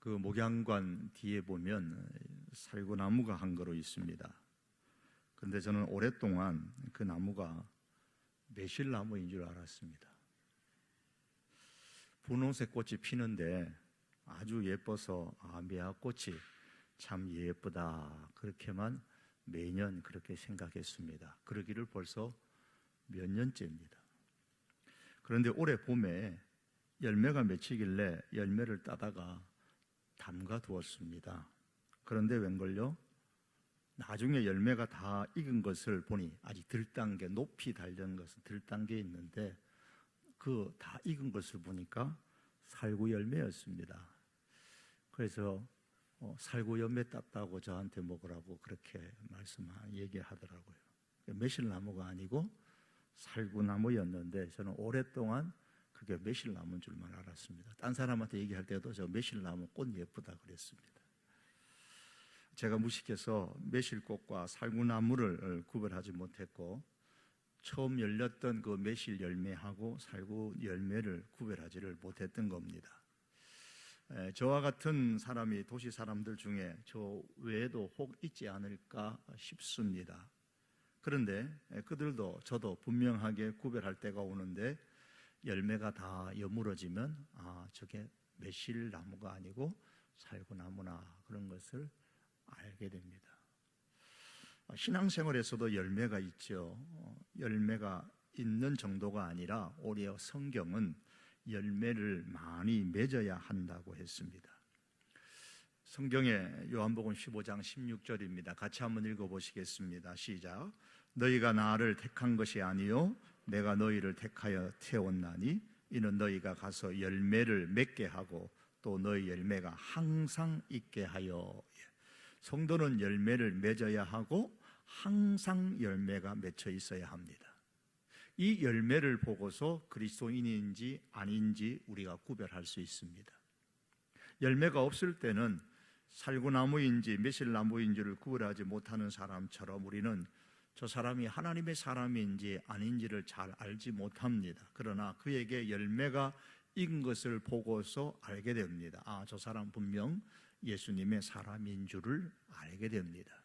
그 목양관 뒤에 보면 살구나무가 한 그루 있습니다. 그런데 저는 오랫동안 그 나무가 매실나무인 줄 알았습니다. 분홍색 꽃이 피는데 아주 예뻐서 매화꽃이 참 예쁘다, 그렇게만 매년 그렇게 생각했습니다. 그러기를 벌써 몇 년째입니다. 그런데 올해 봄에 열매가 맺히길래 열매를 따다가 담가 두었습니다. 그런데 웬걸요? 나중에 열매가 다 익은 것을 보니 아직 들단계, 높이 달린 것은 들단계에 있는데 그 다 익은 것을 보니까 살구 열매였습니다. 그래서 살구 열매 땄다고 저한테 먹으라고 그렇게 얘기하더라고요. 매실나무가 아니고 살구나무였는데 저는 오랫동안 그게 매실나무인 줄만 알았습니다. 딴 사람한테 얘기할 때도 저 매실나무 꽃 예쁘다 그랬습니다. 제가 무식해서 매실꽃과 살구나무를 구별하지 못했고 처음 열렸던 그 매실 열매하고 살구 열매를 구별하지를 못했던 겁니다. 저와 같은 사람이 도시 사람들 중에 저 외에도 혹 있지 않을까 싶습니다. 그런데 그들도 저도 분명하게 구별할 때가 오는데 열매가 다 여물어지면 저게 매실나무가 아니고 살구나무나 그런 것을 알게 됩니다. 신앙생활에서도 열매가 있죠. 열매가 있는 정도가 아니라 오히려 성경은 열매를 많이 맺어야 한다고 했습니다. 성경에 요한복음 15장 16절입니다. 같이 한번 읽어보시겠습니다. 시작. 너희가 나를 택한 것이 아니요 내가 너희를 택하여 태웠나니 이는 너희가 가서 열매를 맺게 하고 또 너희 열매가 항상 있게 하여. 성도는 열매를 맺어야 하고 항상 열매가 맺혀 있어야 합니다. 이 열매를 보고서 그리스도인인지 아닌지 우리가 구별할 수 있습니다. 열매가 없을 때는 살구나무인지 매실나무인지를 구별하지 못하는 사람처럼 우리는 저 사람이 하나님의 사람인지 아닌지를 잘 알지 못합니다. 그러나 그에게 열매가 익은 것을 보고서 알게 됩니다. 저 사람 분명 예수님의 사람인 줄을 알게 됩니다.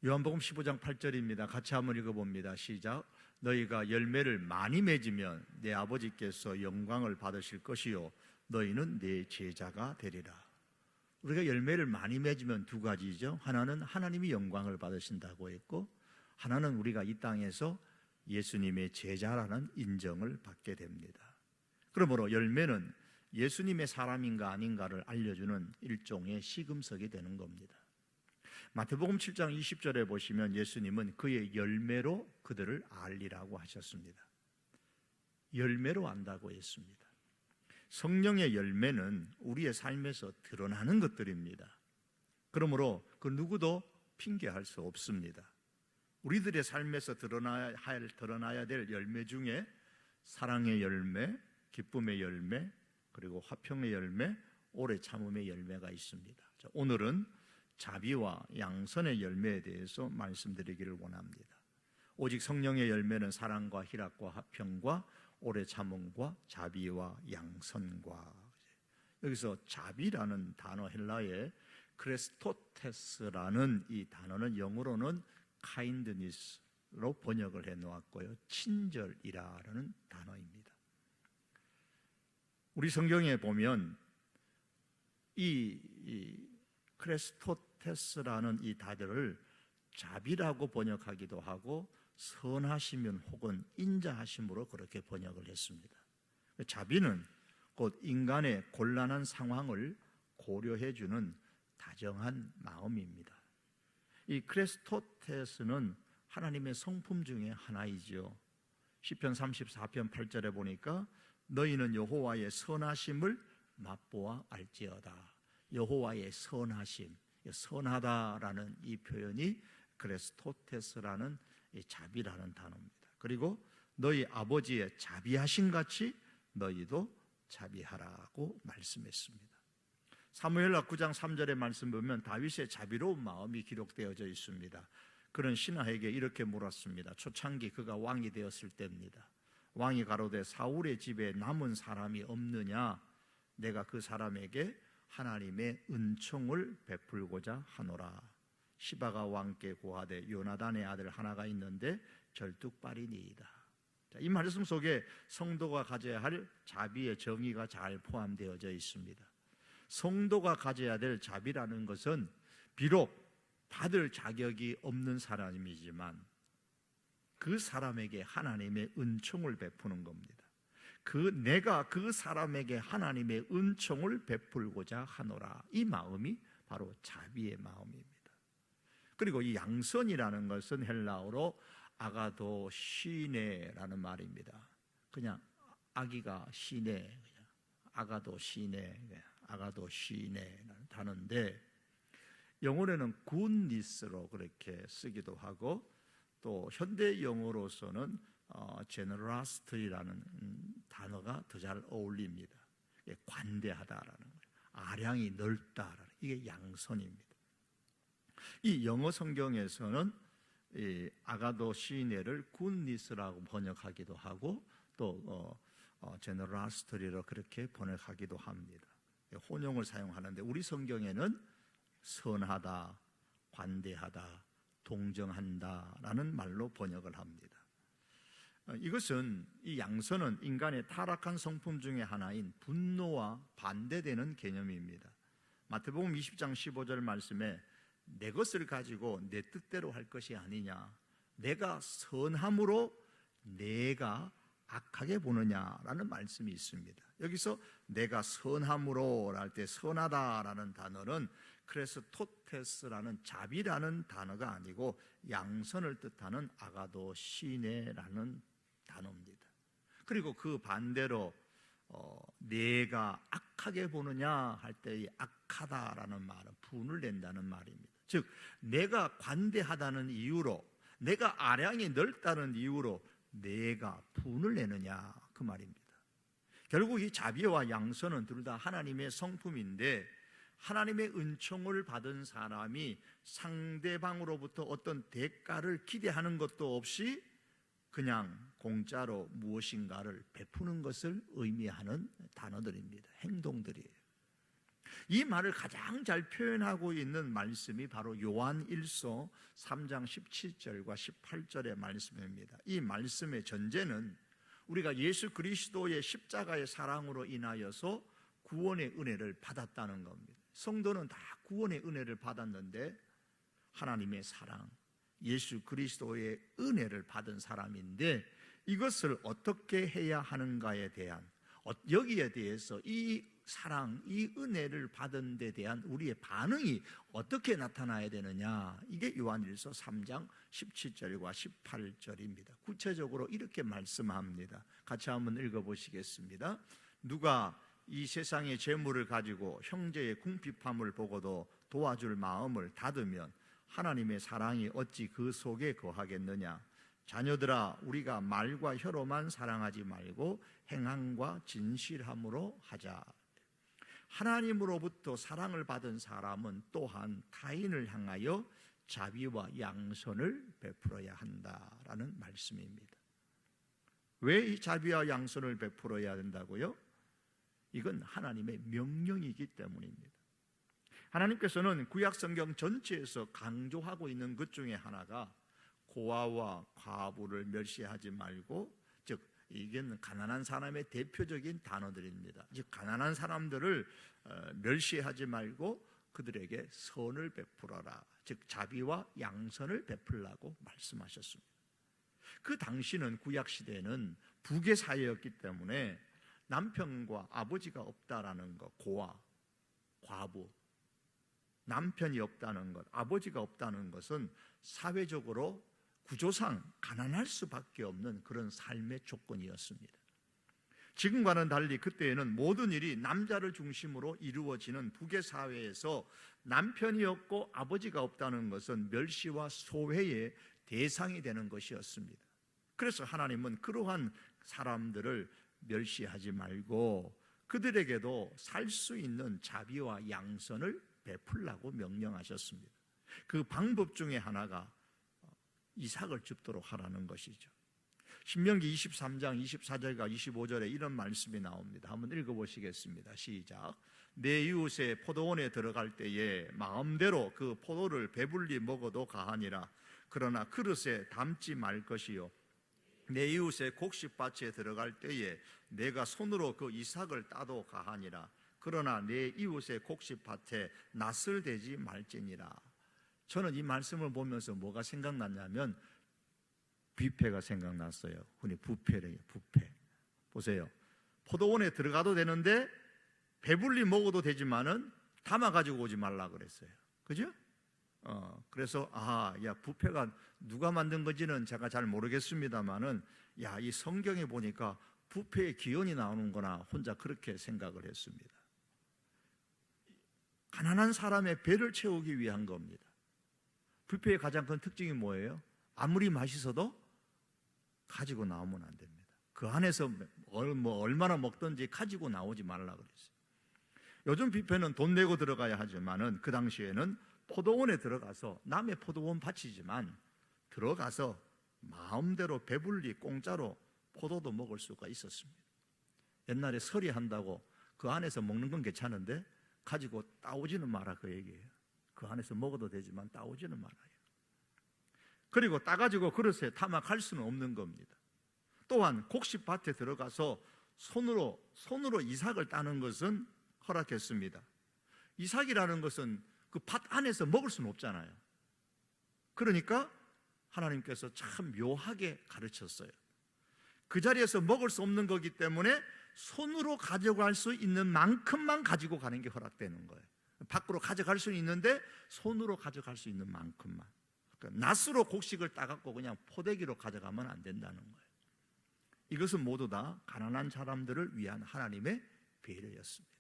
요한복음 15장 8절입니다. 같이 한번 읽어봅니다. 시작. 너희가 열매를 많이 맺으면 내 아버지께서 영광을 받으실 것이요 너희는 내 제자가 되리라. 우리가 열매를 많이 맺으면 두 가지죠. 하나는 하나님이 영광을 받으신다고 했고 하나는 우리가 이 땅에서 예수님의 제자라는 인정을 받게 됩니다. 그러므로 열매는 예수님의 사람인가 아닌가를 알려주는 일종의 시금석이 되는 겁니다. 마태복음 7장 20절에 보시면 예수님은 그의 열매로 그들을 알리라고 하셨습니다. 열매로 안다고 했습니다. 성령의 열매는 우리의 삶에서 드러나는 것들입니다. 그러므로 그 누구도 핑계할 수 없습니다. 우리들의 삶에서 드러나야 될 열매 중에 사랑의 열매, 기쁨의 열매, 그리고 화평의 열매, 오래 참음의 열매가 있습니다. 오늘은 자비와 양선의 열매에 대해서 말씀드리기를 원합니다. 오직 성령의 열매는 사랑과 희락과 화평과 오래 참음과 자비와 양선과, 여기서 자비라는 단어 헬라의 크레스토테스라는 이 단어는 영어로는 kindness로 번역을 해 놓았고요, 친절이라는 단어입니다. 우리 성경에 보면 이 크레스토테스라는 이 단어를 자비라고 번역하기도 하고 선하시면 혹은 인자하심으로 그렇게 번역을 했습니다. 자비는 곧 인간의 곤란한 상황을 고려해 주는 다정한 마음입니다. 이 크레스토테스는 하나님의 성품 중에 하나이죠. 시편 34편 8절에 보니까 너희는 여호와의 선하심을 맛보아 알지어다. 여호와의 선하심, 선하다라는 이 표현이 크레스토테스라는 이 자비라는 단어입니다. 그리고 너희 아버지의 자비하심 같이 너희도 자비하라고 말씀했습니다. 사무엘하 9장 3절의 말씀 보면 다윗의 자비로운 마음이 기록되어져 있습니다. 그는 신하에게 이렇게 물었습니다. 초창기 그가 왕이 되었을 때입니다. 왕이 가로되 사울의 집에 남은 사람이 없느냐? 내가 그 사람에게 하나님의 은총을 베풀고자 하노라. 시바가 왕께 고하되 요나단의 아들 하나가 있는데 절뚝발이니이다. 이 말씀 속에 성도가 가져야 할 자비의 정의가 잘 포함되어져 있습니다. 성도가 가져야 될 자비라는 것은 비록 받을 자격이 없는 사람이지만 그 사람에게 하나님의 은총을 베푸는 겁니다. 내가 그 사람에게 하나님의 은총을 베풀고자 하노라. 이 마음이 바로 자비의 마음입니다. 그리고 이 양선이라는 것은 헬라어로 아가도 시네라는 말입니다. 그냥 아기가 시네, 아가도 시네, 아가도 시네라는 단어인데 영어로는 굿니스로 그렇게 쓰기도 하고 또 현대 영어로서는 generosity라는 단어가 더 잘 어울립니다. 관대하다라는 거예요. 아량이 넓다라는 이게 양선입니다. 이 영어 성경에서는 이 아가도 시네를 굿니스라고 번역하기도 하고 또 generosity로 그렇게 번역하기도 합니다. 혼용을 사용하는데 우리 성경에는 선하다, 관대하다, 동정한다라는 말로 번역을 합니다. 이것은 이 양선은 인간의 타락한 성품 중에 하나인 분노와 반대되는 개념입니다. 마태복음 20장 15절 말씀에 내 것을 가지고 내 뜻대로 할 것이 아니냐, 내가 선함으로 내가 악하게 보느냐라는 말씀이 있습니다. 여기서 내가 선함으로 할 때 선하다라는 단어는 크레스토테스라는 자비라는 단어가 아니고 양선을 뜻하는 아가도 시네라는 단어입니다. 그리고 그 반대로 내가 악하게 보느냐 할 때 이 악하다라는 말은 분을 낸다는 말입니다. 즉 내가 관대하다는 이유로, 내가 아량이 넓다는 이유로 내가 분을 내느냐 그 말입니다. 결국 이 자비와 양선은 둘 다 하나님의 성품인데 하나님의 은총을 받은 사람이 상대방으로부터 어떤 대가를 기대하는 것도 없이 그냥 공짜로 무엇인가를 베푸는 것을 의미하는 단어들입니다. 행동들이에요. 이 말을 가장 잘 표현하고 있는 말씀이 바로 요한 1서 3장 17절과 18절의 말씀입니다. 이 말씀의 전제는 우리가 예수 그리스도의 십자가의 사랑으로 인하여서 구원의 은혜를 받았다는 겁니다. 성도는 다 구원의 은혜를 받았는데 하나님의 사랑, 예수 그리스도의 은혜를 받은 사람인데 이것을 어떻게 해야 하는가에 대한, 여기에 대해서 이 사랑, 이 은혜를 받은 데 대한 우리의 반응이 어떻게 나타나야 되느냐, 이게 요한일서 3장 17절과 18절입니다. 구체적으로 이렇게 말씀합니다. 같이 한번 읽어보시겠습니다. 누가 이 세상의 재물을 가지고 형제의 궁핍함을 보고도 도와줄 마음을 닫으면 하나님의 사랑이 어찌 그 속에 거하겠느냐. 자녀들아, 우리가 말과 혀로만 사랑하지 말고 행함과 진실함으로 하자. 하나님으로부터 사랑을 받은 사람은 또한 타인을 향하여 자비와 양선을 베풀어야 한다라는 말씀입니다. 왜 이 자비와 양선을 베풀어야 된다고요? 이건 하나님의 명령이기 때문입니다. 하나님께서는 구약 성경 전체에서 강조하고 있는 것 중에 하나가 고아와 과부를 멸시하지 말고, 즉 이게 가난한 사람의 대표적인 단어들입니다. 즉 가난한 사람들을 멸시하지 말고 그들에게 선을 베풀어라, 즉 자비와 양선을 베풀라고 말씀하셨습니다. 그 당시는 구약 시대는 부계 사회였기 때문에 남편과 아버지가 없다라는 것, 고아, 과부, 남편이 없다는 것, 아버지가 없다는 것은 사회적으로 구조상 가난할 수밖에 없는 그런 삶의 조건이었습니다. 지금과는 달리 그때에는 모든 일이 남자를 중심으로 이루어지는 부계 사회에서 남편이 없고 아버지가 없다는 것은 멸시와 소외의 대상이 되는 것이었습니다. 그래서 하나님은 그러한 사람들을 멸시하지 말고 그들에게도 살 수 있는 자비와 양선을 베풀라고 명령하셨습니다. 그 방법 중에 하나가 이삭을 줍도록 하라는 것이죠. 신명기 23장 24절과 25절에 이런 말씀이 나옵니다. 한번 읽어보시겠습니다. 시작. 내 이웃의 포도원에 들어갈 때에 마음대로 그 포도를 배불리 먹어도 가하니라. 그러나 그릇에 담지 말 것이요, 내 이웃의 곡식밭에 들어갈 때에 내가 손으로 그 이삭을 따도 가하니라. 그러나 내 이웃의 곡식밭에 낫을 대지 말지니라. 저는 이 말씀을 보면서 뭐가 생각났냐면 뷔페가 생각났어요. 흔히 뷔페래요. 뷔페. 보세요. 포도원에 들어가도 되는데 배불리 먹어도 되지만은 담아 가지고 오지 말라 그랬어요. 그죠? 그래서 야, 뷔페가 누가 만든 건지는 제가 잘 모르겠습니다만은 야, 이 성경에 보니까 뷔페의 기원이 나오는구나 혼자 그렇게 생각을 했습니다. 가난한 사람의 배를 채우기 위한 겁니다. 뷔페의 가장 큰 특징이 뭐예요? 아무리 맛있어도 가지고 나오면 안 됩니다. 그 안에서 얼마나 먹든지 가지고 나오지 말라 그랬어요. 요즘 뷔페는 돈 내고 들어가야 하지만은 그 당시에는 포도원에 들어가서 남의 포도원 밭이지만 들어가서 마음대로 배불리 공짜로 포도도 먹을 수가 있었습니다. 옛날에 설이 한다고 그 안에서 먹는 건 괜찮은데 가지고 따오지는 마라 그 얘기예요. 그 안에서 먹어도 되지만 따오지는 말아요. 그리고 따가지고 그릇에 담아 갈 수는 없는 겁니다. 또한 곡식밭에 들어가서 손으로 이삭을 따는 것은 허락했습니다. 이삭이라는 것은 그 밭 안에서 먹을 수는 없잖아요. 그러니까 하나님께서 참 묘하게 가르쳤어요. 그 자리에서 먹을 수 없는 거기 때문에 손으로 가져갈 수 있는 만큼만 가지고 가는 게 허락되는 거예요. 밖으로 가져갈 수는 있는데 손으로 가져갈 수 있는 만큼만. 그러니까 낫으로 곡식을 따갖고 그냥 포대기로 가져가면 안 된다는 거예요. 이것은 모두 다 가난한 사람들을 위한 하나님의 배려였습니다.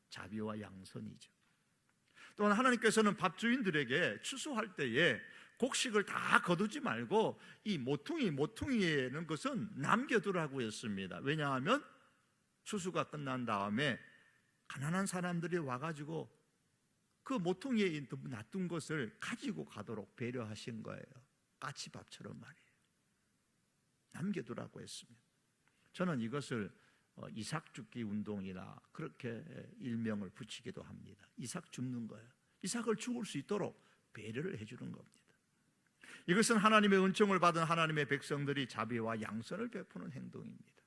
자비와 양선이죠. 또한 하나님께서는 밥주인들에게 추수할 때에 곡식을 다 거두지 말고 이 모퉁이에는 것은 남겨두라고 했습니다. 왜냐하면 추수가 끝난 다음에 가난한 사람들이 와가지고 그 모퉁이에 놔둔 것을 가지고 가도록 배려하신 거예요. 까치밥처럼 말이에요. 남겨두라고 했습니다. 저는 이것을 이삭 줍기 운동이나 그렇게 일명을 붙이기도 합니다. 이삭 줍는 거예요. 이삭을 죽을 수 있도록 배려를 해주는 겁니다. 이것은 하나님의 은총을 받은 하나님의 백성들이 자비와 양선을 베푸는 행동입니다.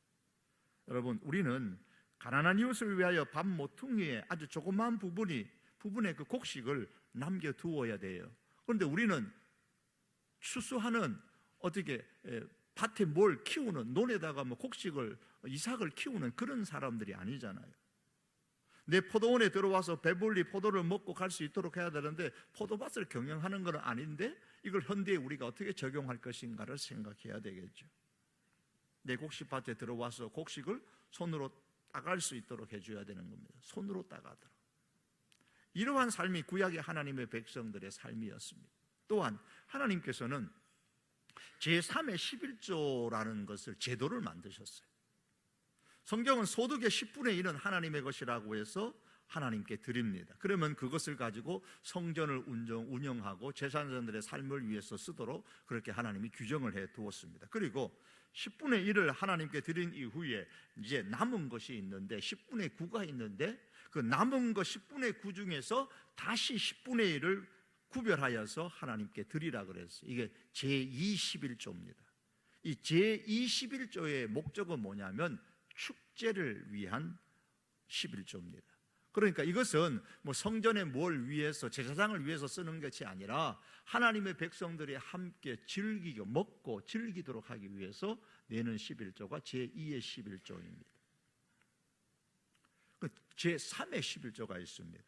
여러분, 우리는 가난한 이웃을 위하여 밥 모퉁이에 아주 조그마한 부분의 그 곡식을 남겨두어야 돼요. 그런데 우리는 추수하는 어떻게 밭에 뭘 키우는 논에다가 곡식을 이삭을 키우는 그런 사람들이 아니잖아요. 내 포도원에 들어와서 배불리 포도를 먹고 갈 수 있도록 해야 되는데 포도밭을 경영하는 건 아닌데 이걸 현대에 우리가 어떻게 적용할 것인가를 생각해야 되겠죠. 내 곡식밭에 들어와서 곡식을 손으로 따갈 수 있도록 해줘야 되는 겁니다. 손으로 따가도록. 이러한 삶이 구약의 하나님의 백성들의 삶이었습니다. 또한 하나님께서는 제3의 11조라는 것을 제도를 만드셨어요. 성경은 소득의 10분의 1은 하나님의 것이라고 해서 하나님께 드립니다. 그러면 그것을 가지고 성전을 운영하고 제사장들의 삶을 위해서 쓰도록 그렇게 하나님이 규정을 해 두었습니다. 그리고 10분의 1을 하나님께 드린 이후에 이제 남은 것이 있는데 10분의 9가 있는데 그 남은 것 10분의 9 중에서 다시 10분의 1을 구별하여서 하나님께 드리라 그랬어요. 이게 제21조입니다. 이 제21조의 목적은 뭐냐면 축제를 위한 11조입니다. 그러니까 이것은 성전에 뭘 위해서 제사장을 위해서 쓰는 것이 아니라 하나님의 백성들이 함께 즐기고 먹고 즐기도록 하기 위해서 내는 11조가 제2의 11조입니다. 제3의 11조가 있습니다.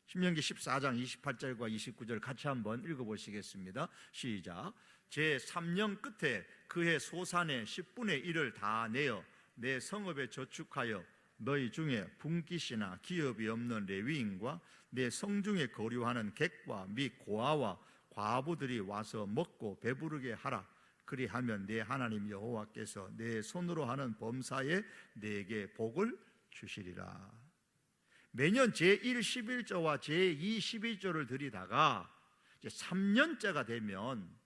신명기 14장 28절과 29절 같이 한번 읽어보시겠습니다. 시작. 제3년 끝에 그의 소산의 10분의 1을 다 내어 내 성읍에 저축하여 너희 중에 분깃이나 기업이 없는 레위인과 내 성중에 거류하는 객과 및 고아와 과부들이 와서 먹고 배부르게 하라. 그리하면 내 하나님 여호와께서 내 손으로 하는 범사에 내게 복을 주시리라. 매년 제1 11조와 제2 11조를 드리다가 이제 3년째가 되면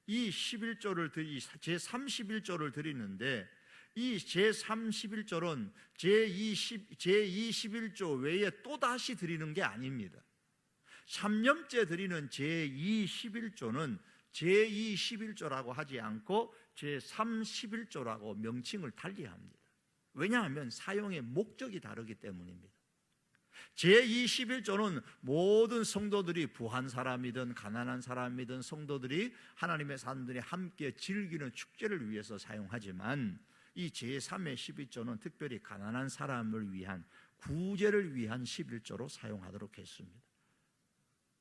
이 11조를 제31조를 드리는데, 이 제31조는 제21조 외에 또다시 드리는 게 아닙니다. 3년째 드리는 제21조는 제21조라고 하지 않고 제31조라고 명칭을 달리합니다. 왜냐하면 사용의 목적이 다르기 때문입니다. 제21조는 모든 성도들이, 부한 사람이든 가난한 사람이든 성도들이, 하나님의 사람들이 함께 즐기는 축제를 위해서 사용하지만, 이 제3의 11조는 특별히 가난한 사람을 위한, 구제를 위한 11조로 사용하도록 했습니다.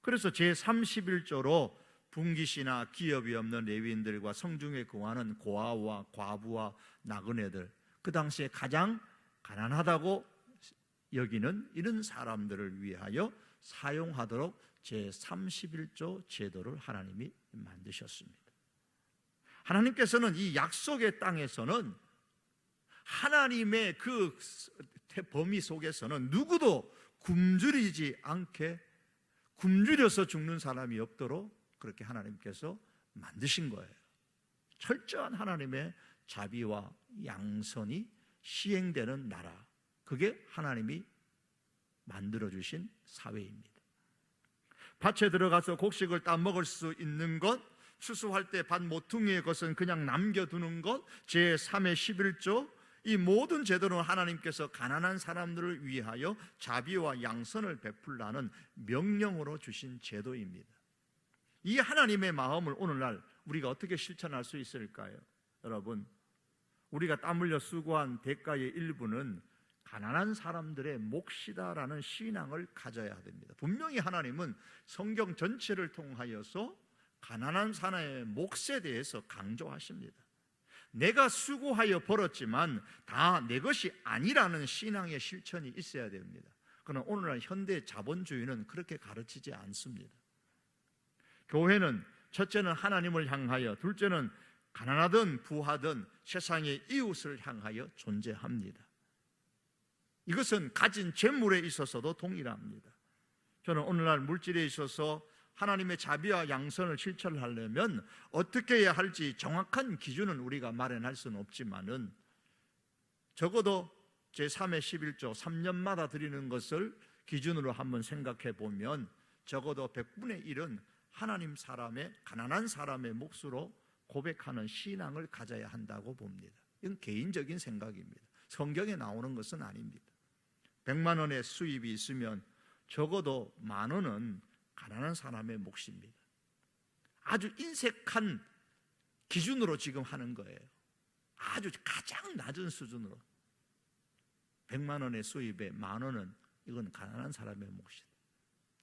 그래서 제31조로 분깃이나 기업이 없는 레위인들과 성중에 거하는 고아와 과부와 나그네들, 그 당시에 가장 가난하다고 여기는 이런 사람들을 위하여 사용하도록 제31조 제도를 하나님이 만드셨습니다. 하나님께서는 이 약속의 땅에서는 하나님의 그 범위 속에서는 누구도 굶주리지 않게, 굶주려서 죽는 사람이 없도록 그렇게 하나님께서 만드신 거예요. 철저한 하나님의 자비와 양선이 시행되는 나라, 그게 하나님이 만들어주신 사회입니다. 밭에 들어가서 곡식을 따먹을 수 있는 것, 추수할 때 밭 모퉁이의 것은 그냥 남겨두는 것, 제3의 11조, 이 모든 제도는 하나님께서 가난한 사람들을 위하여 자비와 양선을 베풀라는 명령으로 주신 제도입니다. 이 하나님의 마음을 오늘날 우리가 어떻게 실천할 수 있을까요? 여러분, 우리가 땀 흘려 수고한 대가의 일부는 가난한 사람들의 몫이다라는 신앙을 가져야 됩니다. 분명히 하나님은 성경 전체를 통하여서 가난한 사람의 몫에 대해서 강조하십니다. 내가 수고하여 벌었지만 다 내 것이 아니라는 신앙의 실천이 있어야 됩니다. 그러나 오늘날 현대 자본주의는 그렇게 가르치지 않습니다. 교회는 첫째는 하나님을 향하여, 둘째는 가난하든 부하든 세상의 이웃을 향하여 존재합니다. 이것은 가진 재물에 있어서도 동일합니다. 저는 오늘날 물질에 있어서 하나님의 자비와 양선을 실천하려면 어떻게 해야 할지 정확한 기준은 우리가 마련할 수는 없지만은, 적어도 제3의 11조 3년마다 드리는 것을 기준으로 한번 생각해 보면 적어도 100분의 1은 하나님 사람의, 가난한 사람의 몫으로 고백하는 신앙을 가져야 한다고 봅니다. 이건 개인적인 생각입니다. 성경에 나오는 것은 아닙니다. 100만 원의 수입이 있으면 적어도 10,000원은 가난한 사람의 몫입니다. 아주 인색한 기준으로 지금 하는 거예요. 아주 가장 낮은 수준으로 100만 원의 수입에 10,000원은 이건 가난한 사람의 몫이다.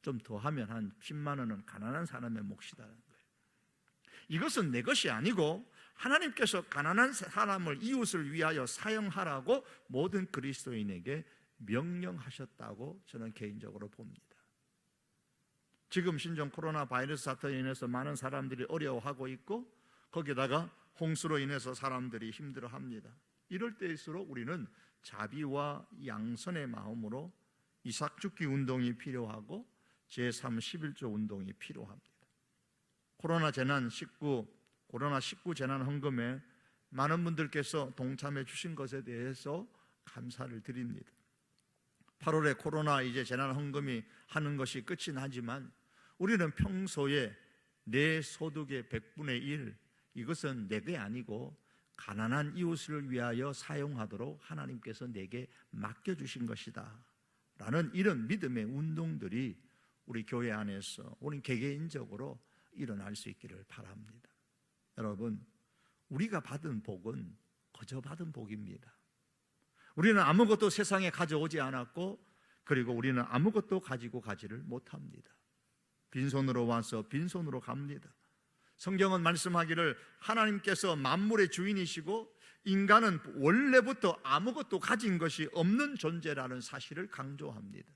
좀 더 하면 한 10만 원은 가난한 사람의 몫이다라는 거예요. 이것은 내 것이 아니고 하나님께서 가난한 사람을, 이웃을 위하여 사용하라고 모든 그리스도인에게 명령하셨다고 저는 개인적으로 봅니다. 지금 신종 코로나 바이러스 사태로 인해서 많은 사람들이 어려워하고 있고, 거기다가 홍수로 인해서 사람들이 힘들어합니다. 이럴 때일수록 우리는 자비와 양선의 마음으로 이삭죽기 운동이 필요하고 제3-11조 운동이 필요합니다. 코로나19 재난 헌금에 많은 분들께서 동참해 주신 것에 대해서 감사를 드립니다. 8월에 코로나 이제 재난 헌금이 하는 것이 끝이 나지만 우리는 평소에 내 소득의 100분의 1, 이것은 내게 아니고 가난한 이웃을 위하여 사용하도록 하나님께서 내게 맡겨주신 것이다 라는 이런 믿음의 운동들이 우리 교회 안에서, 우리 개개인적으로 일어날 수 있기를 바랍니다. 여러분, 우리가 받은 복은 거저 받은 복입니다. 우리는 아무것도 세상에 가져오지 않았고, 그리고 우리는 아무것도 가지고 가지를 못합니다. 빈손으로 와서 빈손으로 갑니다. 성경은 말씀하기를 하나님께서 만물의 주인이시고 인간은 원래부터 아무것도 가진 것이 없는 존재라는 사실을 강조합니다.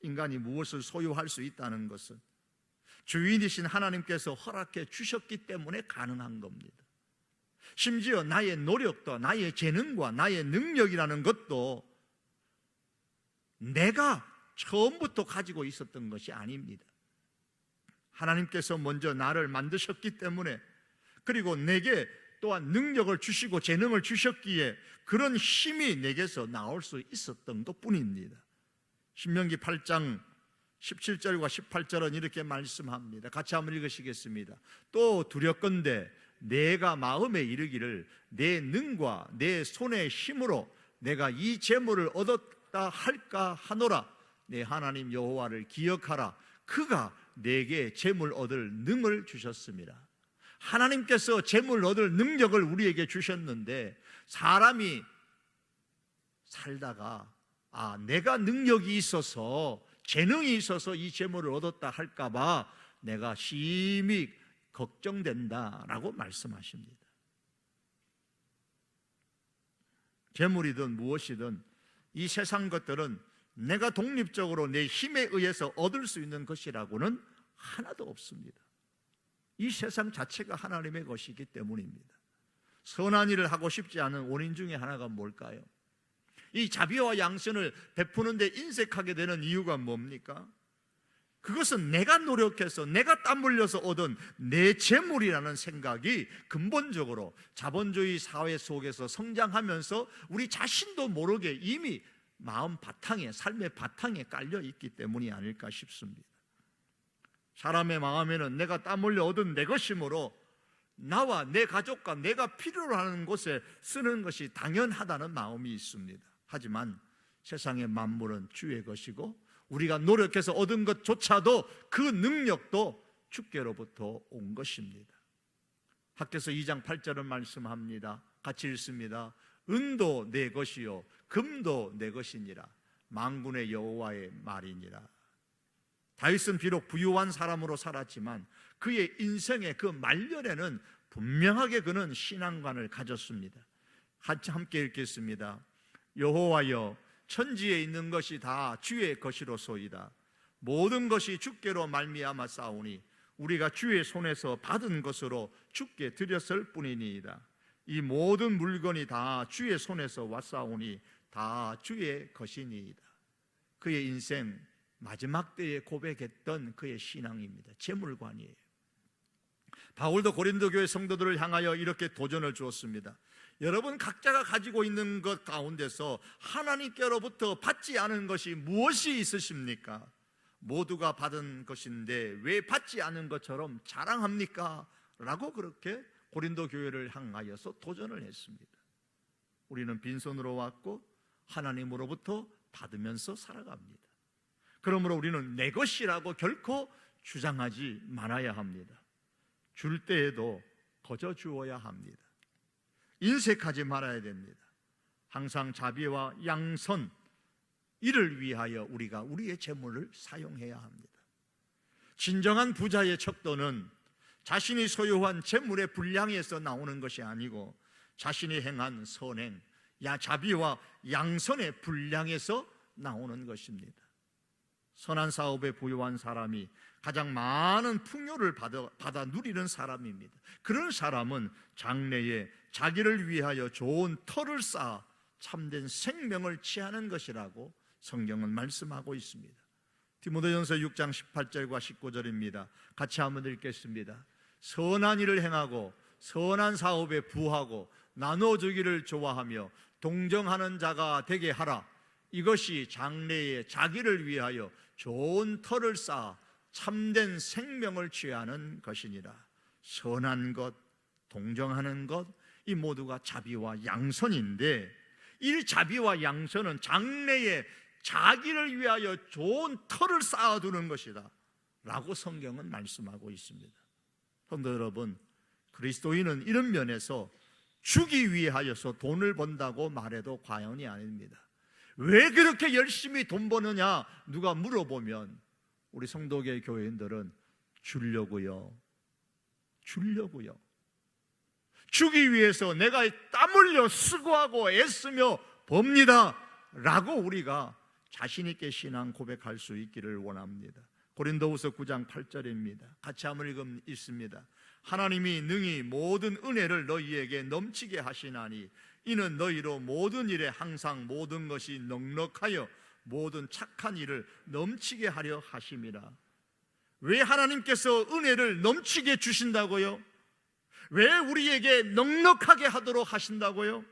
인간이 무엇을 소유할 수 있다는 것은 주인이신 하나님께서 허락해 주셨기 때문에 가능한 겁니다. 심지어 나의 노력도, 나의 재능과 나의 능력이라는 것도 내가 처음부터 가지고 있었던 것이 아닙니다. 하나님께서 먼저 나를 만드셨기 때문에 그리고 내게 또한 능력을 주시고 재능을 주셨기에 그런 힘이 내게서 나올 수 있었던 것뿐입니다. 신명기 8장 17절과 18절은 이렇게 말씀합니다. 같이 한번 읽으시겠습니다. 또 두렵건대 내가 마음에 이르기를 내 능과 내 손의 힘으로 내가 이 재물을 얻었다 할까 하노라. 내 하나님 여호와를 기억하라. 그가 내게 재물 얻을 능을 주셨습니다. 하나님께서 재물 얻을 능력을 우리에게 주셨는데, 사람이 살다가 내가 능력이 있어서 재능이 있어서 이 재물을 얻었다 할까봐 내가 심히 걱정된다라고 말씀하십니다. 재물이든 무엇이든 이 세상 것들은 내가 독립적으로 내 힘에 의해서 얻을 수 있는 것이라고는 하나도 없습니다. 이 세상 자체가 하나님의 것이기 때문입니다. 선한 일을 하고 싶지 않은 원인 중에 하나가 뭘까요? 이 자비와 양선을 베푸는 데 인색하게 되는 이유가 뭡니까? 그것은 내가 노력해서 내가 땀 흘려서 얻은 내 재물이라는 생각이 근본적으로 자본주의 사회 속에서 성장하면서 우리 자신도 모르게 이미 마음 바탕에, 삶의 바탕에 깔려 있기 때문이 아닐까 싶습니다. 사람의 마음에는 내가 땀 흘려 얻은 내 것이므로 나와 내 가족과 내가 필요로 하는 곳에 쓰는 것이 당연하다는 마음이 있습니다. 하지만 세상의 만물은 주의 것이고 우리가 노력해서 얻은 것조차도 그 능력도 주께로부터 온 것입니다. 학개서 2장 8절은 말씀합니다. 같이 읽습니다. 은도 내 것이요 금도 내 것이니라. 만군의 여호와의 말이니라. 다윗은 비록 부유한 사람으로 살았지만 그의 인생의 그 말년에는 분명하게 그는 신앙관을 가졌습니다. 같이 함께 읽겠습니다. 여호와여, 천지에 있는 것이 다 주의 것이로소이다. 모든 것이 주께로 말미암아 싸우니 우리가 주의 손에서 받은 것으로 주께 드렸을 뿐이니이다. 이 모든 물건이 다 주의 손에서 왔사오니 다 주의 것이니이다. 그의 인생 마지막 때에 고백했던 그의 신앙입니다. 재물관이에요. 바울도 고린도 교회 성도들을 향하여 이렇게 도전을 주었습니다. 여러분 각자가 가지고 있는 것 가운데서 하나님께로부터 받지 않은 것이 무엇이 있으십니까? 모두가 받은 것인데 왜 받지 않은 것처럼 자랑합니까? 라고 그렇게 고린도 교회를 향하여서 도전을 했습니다. 우리는 빈손으로 왔고 하나님으로부터 받으면서 살아갑니다. 그러므로 우리는 내 것이라고 결코 주장하지 말아야 합니다. 줄 때에도 거저 주어야 합니다. 인색하지 말아야 됩니다. 항상 자비와 양선, 이를 위하여 우리가 우리의 재물을 사용해야 합니다. 진정한 부자의 척도는 자신이 소유한 재물의 분량에서 나오는 것이 아니고 자신이 행한 선행, 자비와 양선의 분량에서 나오는 것입니다. 선한 사업에 부유한 사람이 가장 많은 풍요를 받아 누리는 사람입니다. 그런 사람은 장래에 자기를 위하여 좋은 터를 쌓아 참된 생명을 취하는 것이라고 성경은 말씀하고 있습니다. 디모데전서 6장 18절과 19절입니다. 같이 한번 읽겠습니다. 선한 일을 행하고 선한 사업에 부하고 나눠주기를 좋아하며 동정하는 자가 되게 하라. 이것이 장래에 자기를 위하여 좋은 터를 쌓아 참된 생명을 취하는 것이니라. 선한 것, 동정하는 것, 이 모두가 자비와 양선인데, 이 자비와 양선은 장래에 자기를 위하여 좋은 터를 쌓아두는 것이다 라고 성경은 말씀하고 있습니다. 성도 여러분, 그리스도인은 이런 면에서 주기 위하여서 돈을 번다고 말해도 과언이 아닙니다. 왜 그렇게 열심히 돈 버느냐 누가 물어보면 우리 성도계 교회인들은 주려고요. 주기 위해서 내가 땀 흘려 수고하고 애쓰며 법니다 라고 우리가 자신 있게 신앙 고백할 수 있기를 원합니다. 고린도후서 9장 8절입니다. 같이 한번 읽습니다. 하나님이 능히 모든 은혜를 너희에게 넘치게 하시나니 이는 너희로 모든 일에 항상 모든 것이 넉넉하여 모든 착한 일을 넘치게 하려 하심이라. 왜 하나님께서 은혜를 넘치게 주신다고요? 왜 우리에게 넉넉하게 하도록 하신다고요?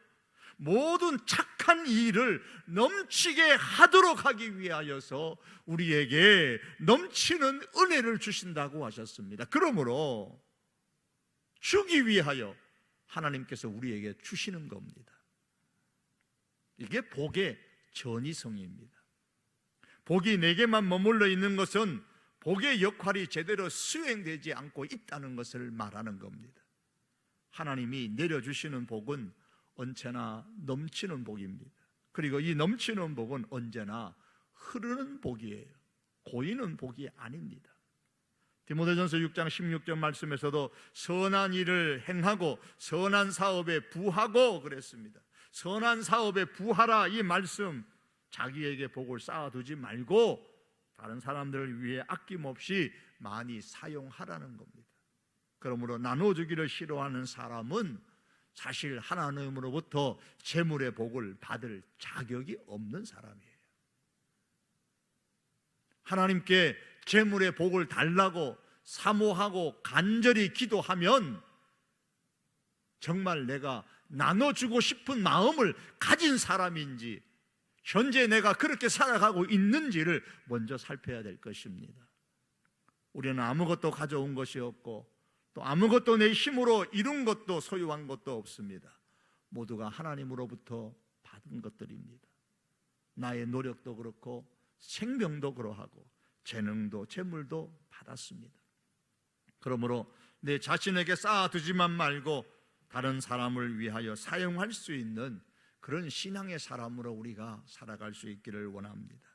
모든 착한 일을 넘치게 하도록 하기 위하여서 우리에게 넘치는 은혜를 주신다고 하셨습니다. 그러므로 주기 위하여 하나님께서 우리에게 주시는 겁니다. 이게 복의 전이성입니다. 복이 내게만 머물러 있는 것은 복의 역할이 제대로 수행되지 않고 있다는 것을 말하는 겁니다. 하나님이 내려주시는 복은 언제나 넘치는 복입니다. 그리고 이 넘치는 복은 언제나 흐르는 복이에요. 고이는 복이 아닙니다. 디모데전서 6장 16절 말씀에서도 선한 일을 행하고 선한 사업에 부하고 그랬습니다. 선한 사업에 부하라, 이 말씀, 자기에게 복을 쌓아두지 말고 다른 사람들을 위해 아낌없이 많이 사용하라는 겁니다. 그러므로 나눠주기를 싫어하는 사람은 사실 하나님으로부터 재물의 복을 받을 자격이 없는 사람이에요. 하나님께 재물의 복을 달라고 사모하고 간절히 기도하면 정말 내가 나눠주고 싶은 마음을 가진 사람인지, 현재 내가 그렇게 살아가고 있는지를 먼저 살펴야 될 것입니다. 우리는 아무것도 가져온 것이 없고 또 아무것도 내 힘으로 이룬 것도 소유한 것도 없습니다. 모두가 하나님으로부터 받은 것들입니다. 나의 노력도 그렇고 생명도 그러하고 재능도 재물도 받았습니다. 그러므로 내 자신에게 쌓아두지만 말고 다른 사람을 위하여 사용할 수 있는 그런 신앙의 사람으로 우리가 살아갈 수 있기를 원합니다.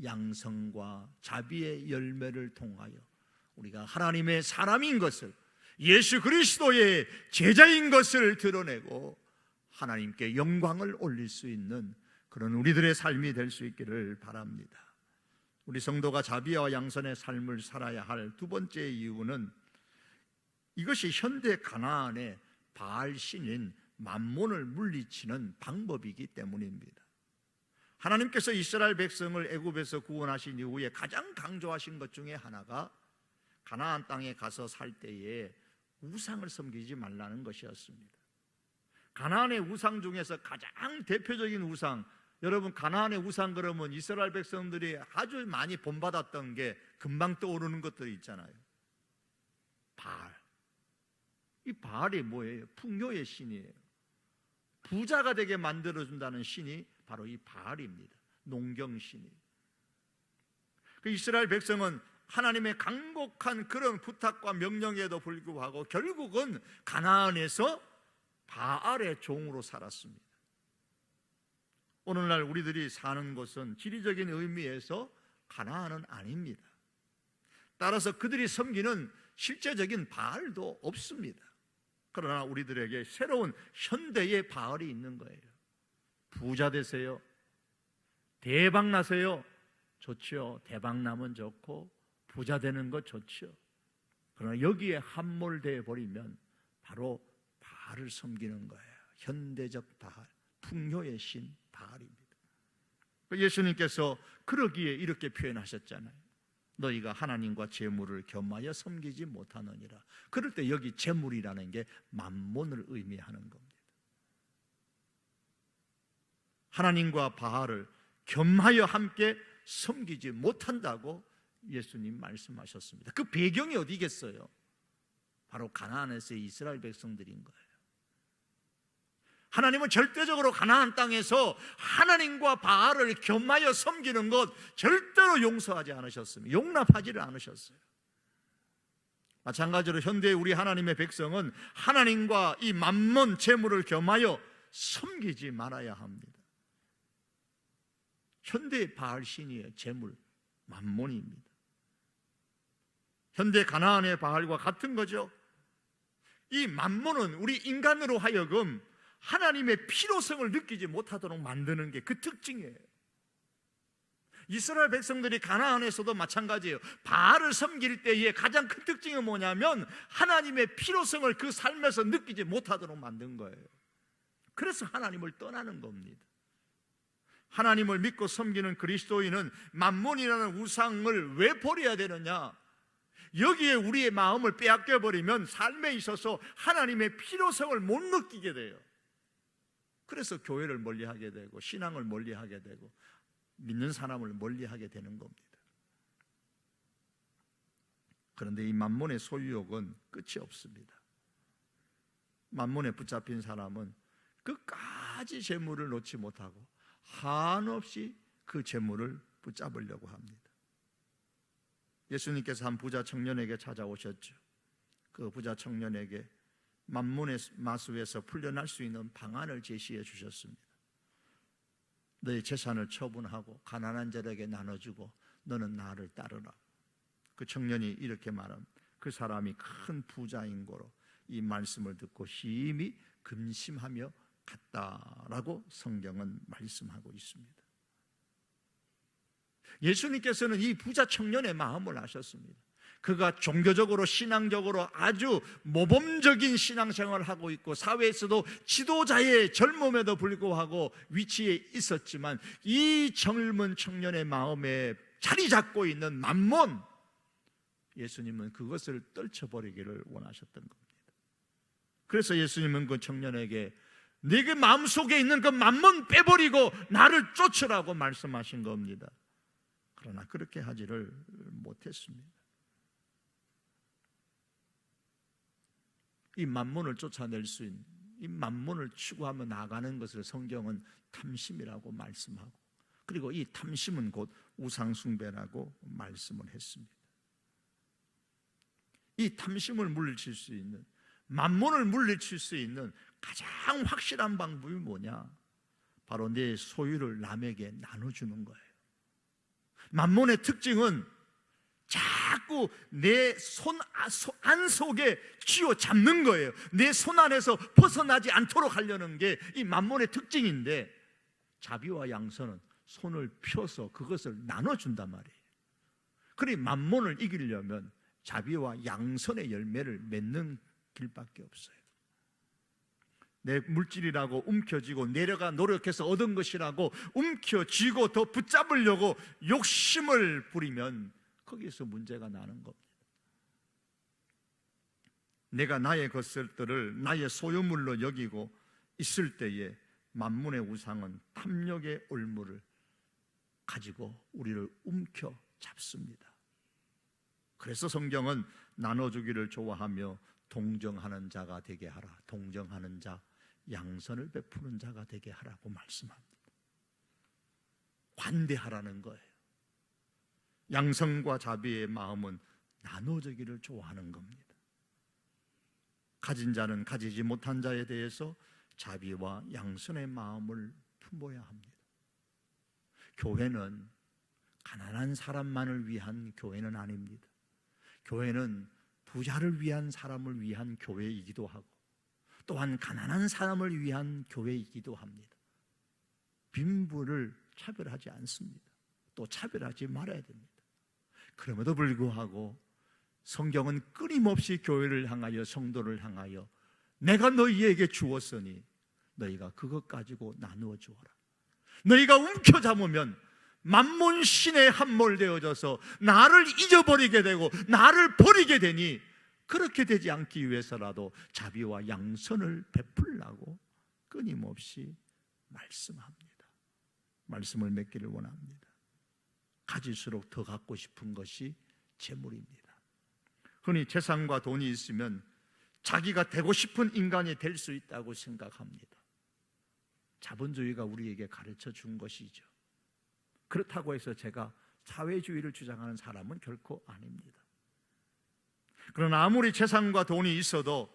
양성과 자비의 열매를 통하여 우리가 하나님의 사람인 것을, 예수 그리스도의 제자인 것을 드러내고 하나님께 영광을 올릴 수 있는 그런 우리들의 삶이 될 수 있기를 바랍니다. 우리 성도가 자비와 양선의 삶을 살아야 할 두 번째 이유는 이것이 현대 가나안의 바알 신인 맘몬을 물리치는 방법이기 때문입니다. 하나님께서 이스라엘 백성을 애굽에서 구원하신 이후에 가장 강조하신 것 중에 하나가 가나안 땅에 가서 살 때에 우상을 섬기지 말라는 것이었습니다. 가나안의 우상 중에서 가장 대표적인 우상, 여러분 가나안의 우상 그러면 이스라엘 백성들이 아주 많이 본받았던 게 금방 떠오르는 것들이 있잖아요. 바알. 이 바알이 뭐예요? 풍요의 신이에요. 부자가 되게 만들어준다는 신이 바로 이 바알입니다. 농경신이. 그 이스라엘 백성은 하나님의 간곡한 그런 부탁과 명령에도 불구하고 결국은 가나안에서 바알의 종으로 살았습니다. 오늘날 우리들이 사는 곳은 지리적인 의미에서 가나안은 아닙니다. 따라서 그들이 섬기는 실제적인 바알도 없습니다. 그러나 우리들에게 새로운 현대의 바알이 있는 거예요. 부자 되세요, 대박 나세요, 좋죠. 대박 나면 좋고 부자 되는 것 좋죠. 그러나 여기에 함몰되어 버리면 바로 바알을 섬기는 거예요. 현대적 바알, 풍요의 신 바알입니다. 예수님께서 그러기에 이렇게 표현하셨잖아요. 너희가 하나님과 재물을 겸하여 섬기지 못하느니라. 그럴 때 여기 재물이라는 게 맘몬을 의미하는 겁니다. 하나님과 바알을 겸하여 함께 섬기지 못한다고 예수님 말씀하셨습니다. 그 배경이 어디겠어요? 바로 가나안에서의 이스라엘 백성들인 거예요. 하나님은 절대적으로 가나안 땅에서 하나님과 바알을 겸하여 섬기는 것 절대로 용서하지 않으셨습니다. 용납하지를 않으셨어요. 마찬가지로 현대의 우리 하나님의 백성은 하나님과 이 맘몬 재물을 겸하여 섬기지 말아야 합니다. 현대의 바알 신이에요. 재물, 맘몬입니다. 현대 가나안의 바알과 같은 거죠. 이 맘몬은 우리 인간으로 하여금 하나님의 필요성을 느끼지 못하도록 만드는 게 그 특징이에요. 이스라엘 백성들이 가나안에서도 마찬가지예요. 바알을 섬길 때의 가장 큰 특징이 뭐냐면 하나님의 필요성을 그 삶에서 느끼지 못하도록 만든 거예요. 그래서 하나님을 떠나는 겁니다. 하나님을 믿고 섬기는 그리스도인은 맘몬이라는 우상을 왜 버려야 되느냐? 여기에 우리의 마음을 빼앗겨 버리면 삶에 있어서 하나님의 필요성을 못 느끼게 돼요. 그래서 교회를 멀리하게 되고 신앙을 멀리하게 되고 믿는 사람을 멀리하게 되는 겁니다. 그런데 이 만몬의 소유욕은 끝이 없습니다. 만몬에 붙잡힌 사람은 끝까지 재물을 놓지 못하고 한없이 그 재물을 붙잡으려고 합니다. 예수님께서 한 부자 청년에게 찾아오셨죠. 그 부자 청년에게 만몬의 마수에서 풀려날 수 있는 방안을 제시해 주셨습니다. 너의 재산을 처분하고 가난한 자에게 나눠주고 너는 나를 따르라. 그 청년이 이렇게 말합니다. 그 사람이 큰 부자인 거로 이 말씀을 듣고 심히 근심하며 갔다라고 성경은 말씀하고 있습니다. 예수님께서는 이 부자 청년의 마음을 아셨습니다. 그가 종교적으로 신앙적으로 아주 모범적인 신앙생활을 하고 있고 사회에서도 지도자의 젊음에도 불구하고 위치에 있었지만 이 젊은 청년의 마음에 자리 잡고 있는 만몬, 예수님은 그것을 떨쳐버리기를 원하셨던 겁니다. 그래서 예수님은 그 청년에게 네게 마음속에 있는 그 만몬 빼버리고 나를 쫓으라고 말씀하신 겁니다. 그러나 그렇게 하지를 못했습니다. 이 만몬을 쫓아낼 수 있는, 이 만몬을 추구하며 나가는 것을 성경은 탐심이라고 말씀하고, 그리고 이 탐심은 곧 우상숭배라고 말씀을 했습니다. 이 탐심을 물리칠 수 있는, 만몬을 물리칠 수 있는 가장 확실한 방법이 뭐냐? 바로 내 소유를 남에게 나눠주는 거예요. 만몬의 특징은 자꾸 내 손 안 속에 쥐어 잡는 거예요. 내 손 안에서 벗어나지 않도록 하려는 게 이 만몬의 특징인데, 자비와 양선은 손을 펴서 그것을 나눠준단 말이에요. 그러니 만몬을 이기려면 자비와 양선의 열매를 맺는 길밖에 없어요. 내 물질이라고 움켜쥐고 내려가 노력해서 얻은 것이라고 움켜쥐고 더 붙잡으려고 욕심을 부리면 거기서 문제가 나는 겁니다. 내가 나의 것들을 나의 소유물로 여기고 있을 때에 만문의 우상은 탐욕의 올무를 가지고 우리를 움켜잡습니다. 그래서 성경은 나눠주기를 좋아하며 동정하는 자가 되게 하라. 동정하는 자, 양선을 베푸는 자가 되게 하라고 말씀합니다. 관대하라는 거예요. 양선과 자비의 마음은 나눠주기를 좋아하는 겁니다. 가진 자는 가지지 못한 자에 대해서 자비와 양선의 마음을 품어야 합니다. 교회는 가난한 사람만을 위한 교회는 아닙니다. 교회는 부자를 위한 사람을 위한 교회이기도 하고 또한 가난한 사람을 위한 교회이기도 합니다. 빈부를 차별하지 않습니다. 또 차별하지 말아야 됩니다. 그럼에도 불구하고 성경은 끊임없이 교회를 향하여 성도를 향하여 내가 너희에게 주었으니 너희가 그것 가지고 나누어 주어라. 너희가 움켜잡으면 만몬신에 함몰되어져서 나를 잊어버리게 되고 나를 버리게 되니 그렇게 되지 않기 위해서라도 자비와 양선을 베풀라고 끊임없이 말씀합니다. 말씀을 맺기를 원합니다. 가질수록 더 갖고 싶은 것이 재물입니다. 흔히 재산과 돈이 있으면 자기가 되고 싶은 인간이 될 수 있다고 생각합니다. 자본주의가 우리에게 가르쳐 준 것이죠. 그렇다고 해서 제가 사회주의를 주장하는 사람은 결코 아닙니다. 그러나 아무리 재산과 돈이 있어도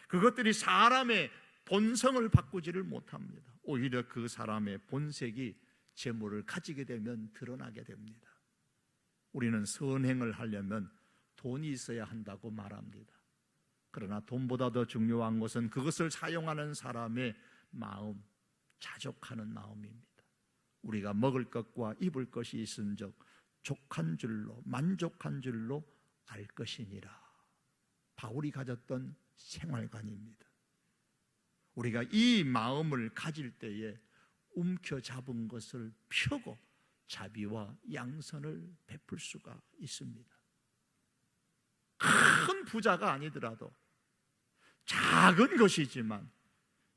그것들이 사람의 본성을 바꾸지를 못합니다. 오히려 그 사람의 본색이 재물을 가지게 되면 드러나게 됩니다. 우리는 선행을 하려면 돈이 있어야 한다고 말합니다. 그러나 돈보다 더 중요한 것은 그것을 사용하는 사람의 마음, 자족하는 마음입니다. 우리가 먹을 것과 입을 것이 있은즉 족한 줄로 만족한 줄로 알 것이니라. 바울이 가졌던 생활관입니다. 우리가 이 마음을 가질 때에 움켜잡은 것을 펴고 자비와 양선을 베풀 수가 있습니다. 큰 부자가 아니더라도 작은 것이지만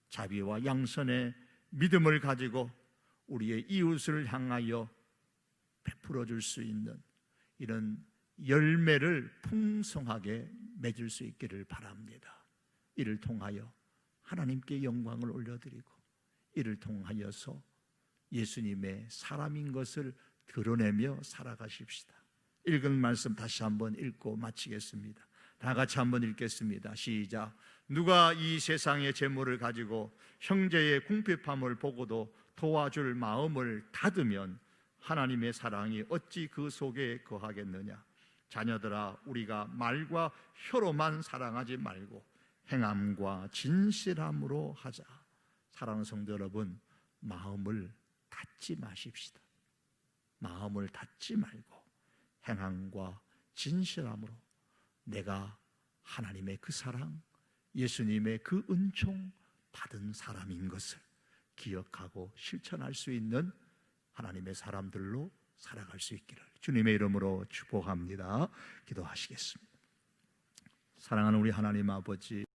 자비와 양선의 믿음을 가지고 우리의 이웃을 향하여 베풀어 줄 수 있는 이런 열매를 풍성하게 맺을 수 있기를 바랍니다. 이를 통하여 하나님께 영광을 올려드리고 이를 통하여서 예수님의 사람인 것을 드러내며 살아가십시다. 읽은 말씀 다시 한번 읽고 마치겠습니다. 다 같이 한번 읽겠습니다. 시작. 누가 이 세상의 재물을 가지고 형제의 궁핍함을 보고도 도와줄 마음을 닫으면 하나님의 사랑이 어찌 그 속에 거하겠느냐. 자녀들아, 우리가 말과 혀로만 사랑하지 말고 행함과 진실함으로 하자. 사랑하는 성도 여러분, 마음을 닫지 마십시다. 마음을 닫지 말고 행함과 진실함으로 내가 하나님의 그 사랑, 예수님의 그 은총 받은 사람인 것을 기억하고 실천할 수 있는 하나님의 사람들로 살아갈 수 있기를 주님의 이름으로 축복합니다. 기도하시겠습니다. 사랑하는 우리 하나님 아버지,